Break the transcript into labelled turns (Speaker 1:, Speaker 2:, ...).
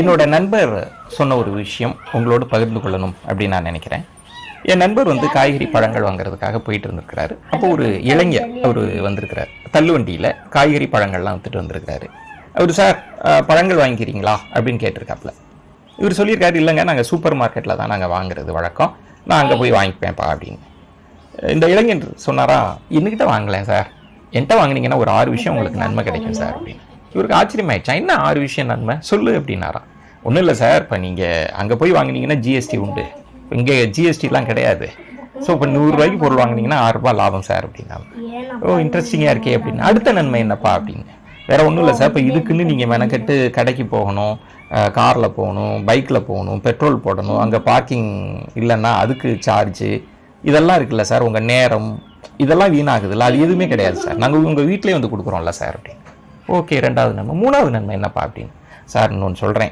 Speaker 1: என்னோட நண்பர் சொன்ன ஒரு விஷயம் உங்களோடு பகிர்ந்து கொள்ளணும் அப்படின்னு நான் நினைக்கிறேன். என் நண்பர் காய்கறி பழங்கள் வாங்குறதுக்காக போயிட்டு இருந்திருக்கிறாரு. அப்போ ஒரு இளைஞர் அவர் வந்திருக்கிறார். தள்ளுவண்டியில் காய்கறி பழங்கள்லாம் வித்துட்டு வந்திருக்கிறாரு. அவர், சார் பழங்கள் வாங்கிக்கிறீங்களா அப்படின்னு கேட்டிருக்காப்புல. இவர் சொல்லியிருக்காரு, இல்லைங்க, நாங்கள் சூப்பர் மார்க்கெட்டில் தான் நாங்கள் வாங்குறது வழக்கம், நான் அங்கே போய் வாங்கிப்பேன்ப்பா அப்படின்னு. இந்த இளைஞர் சொன்னாரா, என்கிட்ட வாங்கலேன் சார், என்கிட்ட வாங்கினீங்கன்னா ஒரு 6 விஷயம் உங்களுக்கு நன்மை கிடைக்கும் சார் அப்படின்னு. இவருக்கு ஆச்சரியமாயிடுச்சா, என்ன 6 விஷயம் நன்மை சொல்லு அப்படின்னாரா. ஒன்றும் இல்லை சார், இப்போ நீங்கள் அங்கே போய் வாங்கினீங்கன்னா ஜிஎஸ்டி உண்டு, இங்கே ஜிஎஸ்டிலாம் கிடையாது. ஸோ இப்போ 100 ரூபாய்க்கு பொருள் வாங்கினீங்கன்னா 6 ரூபாய் லாபம் சார் அப்படின்னா. ஓ, இன்ட்ரெஸ்டிங்காக இருக்கே அப்படின்னு. அடுத்த நன்மை என்னப்பா அப்படின்னு. வேற ஒன்றும் இல்லை சார், இப்போ இதுக்குன்னு நீங்கள் மெனக்கெட்டு கடைக்கு போகணும், காரில் போகணும், பைக்கில் போகணும், பெட்ரோல் போடணும், அங்கே பார்க்கிங் இல்லைன்னா அதுக்கு சார்ஜு, இதெல்லாம் இருக்குல்ல சார், உங்கள் நேரம் இதெல்லாம் வீணாகுதுல்ல, அது எதுவுமே கிடையாது சார், நாங்கள் உங்கள் வீட்டிலே கொடுக்குறோம்ல சார் அப்படின்னு. ஓகே, 2வது நன்மை. 3வது நன்மை என்னப்பா அப்படின்னு. சார் இன்னொன்று சொல்கிறேன்,